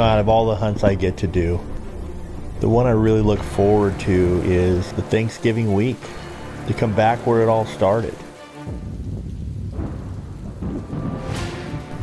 out of all the hunts I get to do, the one I really look forward to is the Thanksgiving week, to come back where it all started.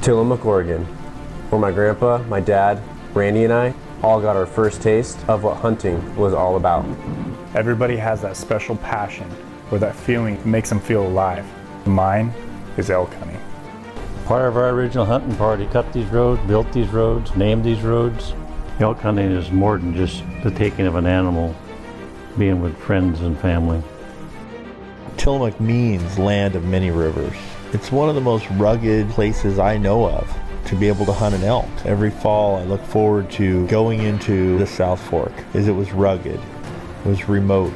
Tillamook, Oregon, where my grandpa, my dad, Randy, and I all got our first taste of what hunting was all about. Everybody has that special passion or that feeling that makes them feel alive. Mine is elk hunting. Part of our original hunting party cut these roads, built these roads, named these roads. Elk hunting is more than just the taking of an animal, being with friends and family. Tillamook means land of many rivers. It's one of the most rugged places I know of to be able to hunt an elk. Every fall I look forward to going into the South Fork, as it was rugged, it was remote,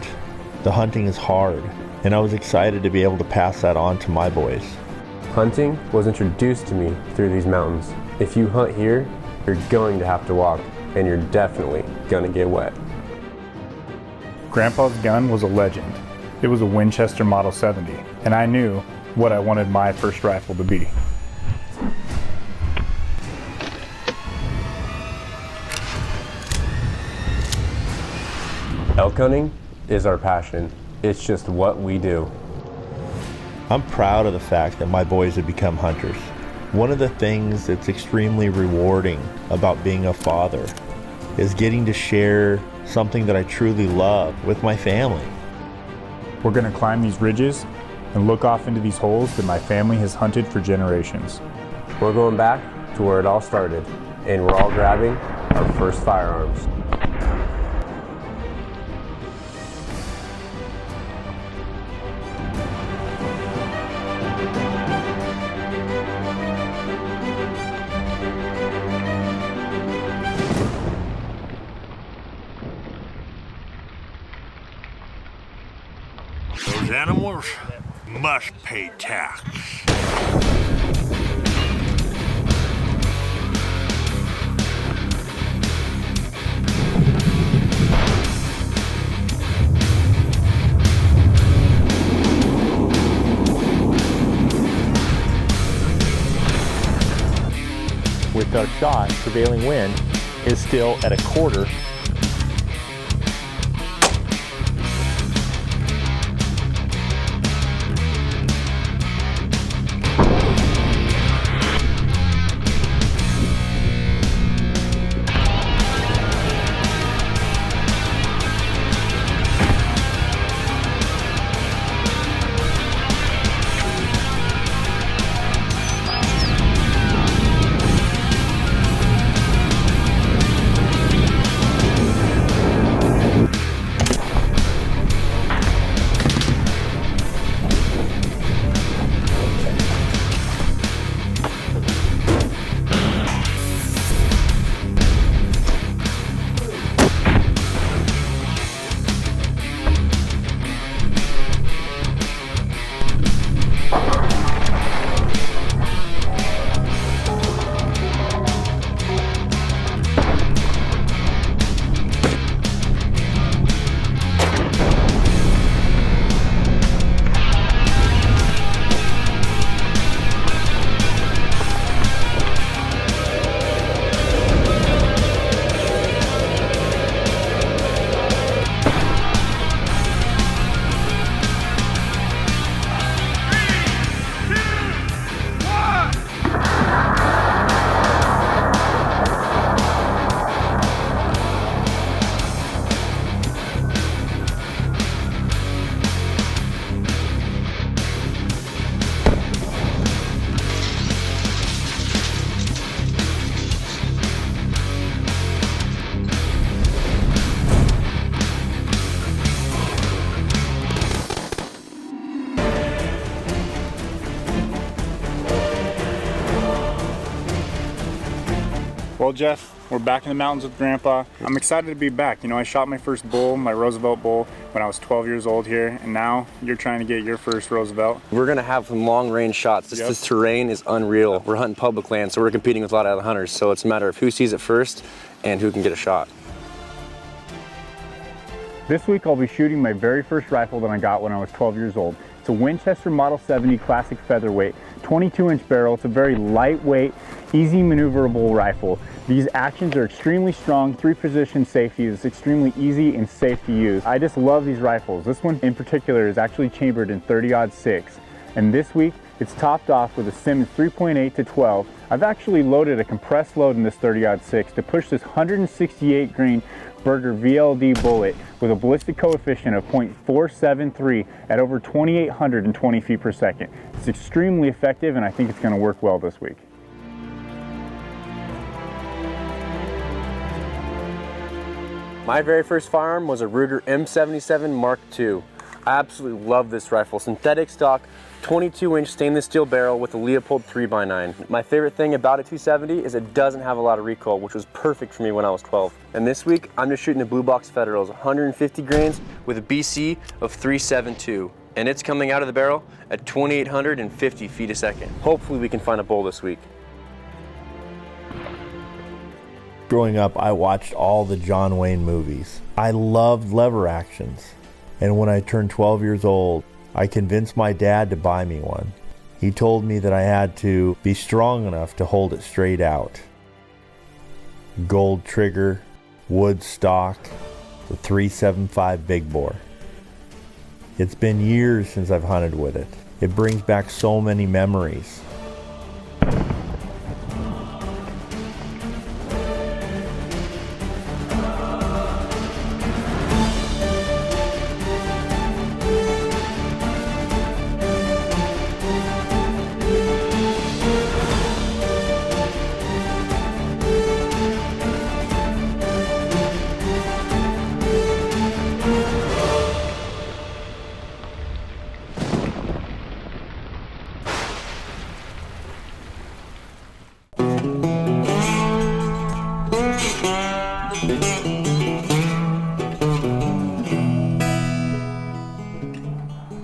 the hunting is hard, and I was excited to be able to pass that on to my boys. Hunting was introduced to me through these mountains. If you hunt here, you're going to have to walk, and you're definitely gonna get wet. Grandpa's gun was a legend. It was a Winchester Model 70, and I knew what I wanted my first rifle to be. Elk hunting is our passion. It's just what we do. I'm proud of the fact that my boys have become hunters. One of the things that's extremely rewarding about being a father is getting to share something that I truly love with my family. We're gonna climb these ridges and look off into these holes that my family has hunted for generations. We're going back to where it all started, and we're all grabbing our first firearms. Those animals must pay tax. With our shot, prevailing wind is still at a quarter. Well, Jeff, we're back in the mountains with Grandpa. I'm excited to be back. You know, I shot my first bull, my Roosevelt bull, when I was 12 years old here, and now you're trying to get your first Roosevelt. We're gonna have some long range shots. This terrain is unreal. We're hunting public land, so we're competing with a lot of other hunters. So it's a matter of who sees it first and who can get a shot. This week I'll be shooting my very first rifle that I got when I was 12 years old. It's a Winchester Model 70 Classic Featherweight, 22-inch barrel. It's a very lightweight, easy maneuverable rifle. These actions are extremely strong, 3-position safety. It's extremely easy and safe to use. I just love these rifles. This one in particular is actually chambered in 30-06. And this week, it's topped off with a Simmons 3.8 to 12. I've actually loaded a compressed load in this 30-06 to push this 168 grain Berger VLD bullet with a ballistic coefficient of 0.473 at over 2,820 feet per second. It's extremely effective, and I think it's going to work well this week. My very first firearm was a Ruger M77 Mark II. I absolutely love this rifle. Synthetic stock, 22-inch stainless steel barrel with a Leopold 3x9. My favorite thing about a 270 is it doesn't have a lot of recoil, which was perfect for me when I was 12. And this week, I'm just shooting the Blue Box Federals, 150 grains with a BC of 372. And it's coming out of the barrel at 2,850 feet a second. Hopefully we can find a bull this week. Growing up, I watched all the John Wayne movies. I loved lever actions. And when I turned 12 years old, I convinced my dad to buy me one. He told me that I had to be strong enough to hold it straight out. Gold trigger, wood stock, the 375 big bore. It's been years since I've hunted with it. It brings back so many memories.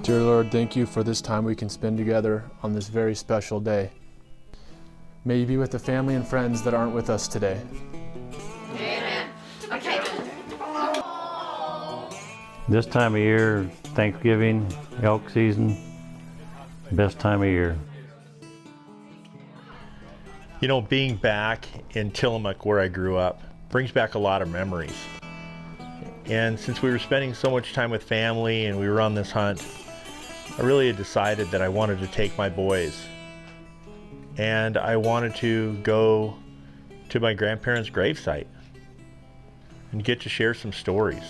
Dear Lord, thank you for this time we can spend together on this very special day. May you be with the family and friends that aren't with us today. Amen. Okay. This time of year, Thanksgiving, elk season, best time of year. You know, being back in Tillamook where I grew up brings back a lot of memories. And since we were spending so much time with family and we were on this hunt, I really had decided that I wanted to take my boys and I wanted to go to my grandparents' gravesite and get to share some stories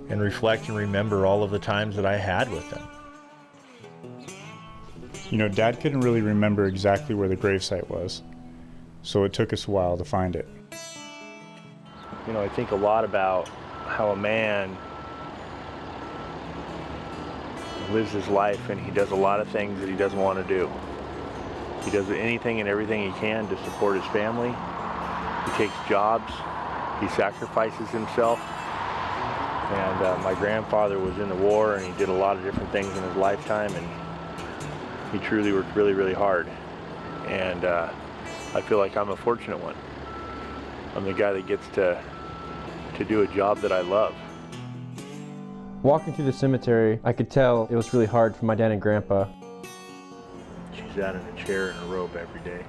and reflect and remember all of the times that I had with them. You know, Dad couldn't really remember exactly where the gravesite was, so it took us a while to find it. You know, I think a lot about how a man lives his life and he does a lot of things that he doesn't want to do. He does anything and everything he can to support his family. He takes jobs. He sacrifices himself. And my grandfather was in the war and he did a lot of different things in his lifetime, and he truly worked really, really hard. And I feel like I'm a fortunate one. I'm the guy that gets to do a job that I love. Walking through the cemetery, I could tell it was really hard for my dad and grandpa. She's out in a chair and a robe every day.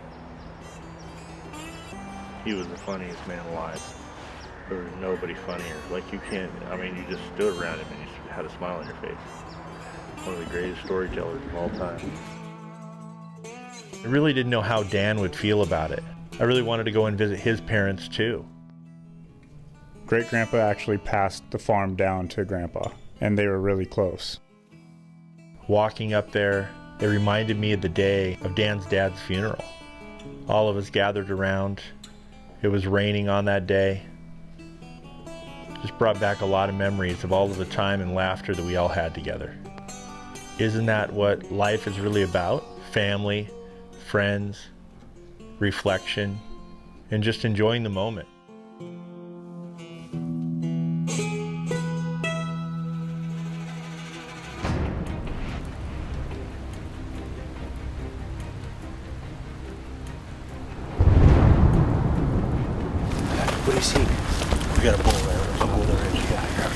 He was the funniest man alive. There was nobody funnier. Like you can't, I mean, you just stood around him and you had a smile on your face. One of the greatest storytellers of all time. I really didn't know how Dan would feel about it. I really wanted to go and visit his parents too. Great-grandpa actually passed the farm down to Grandpa, and they were really close. Walking up there, it reminded me of the day of Dan's dad's funeral. All of us gathered around. It was raining on that day. Just brought back a lot of memories of all of the time and laughter that we all had together. Isn't that what life is really about? Family, friends, reflection, and just enjoying the moment. What do you see? We got a bull there. There's a bull there. Yeah,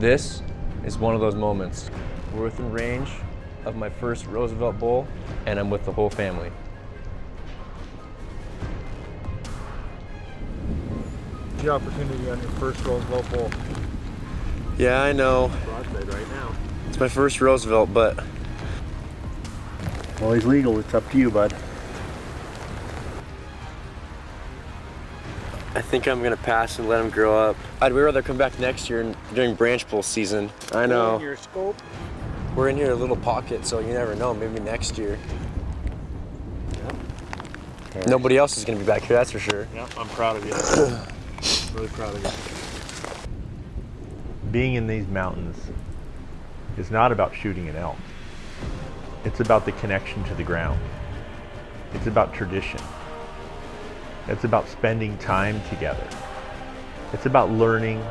This is one of those moments. We're within range of my first Roosevelt bull, and I'm with the whole family. The opportunity on your first Roosevelt bull. Yeah, I know. Broadside right now. It's my first Roosevelt, but Well, he's legal. It's up to you, bud. I think I'm gonna pass and let him grow up. I'd rather come back next year during branch bull season. I know. Your scope. We're in here a little pocket, so you never know. Maybe next year. Yep. Nobody else is gonna be back here, that's for sure. Yep, I'm proud of you. Really proud of you. Being in these mountains is not about shooting an elk. It's about the connection to the ground. It's about tradition. It's about spending time together. It's about learning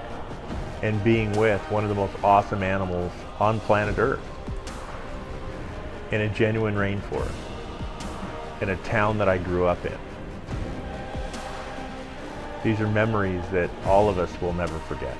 and being with one of the most awesome animals on planet Earth in a genuine rainforest, in a town that I grew up in. These are memories that all of us will never forget.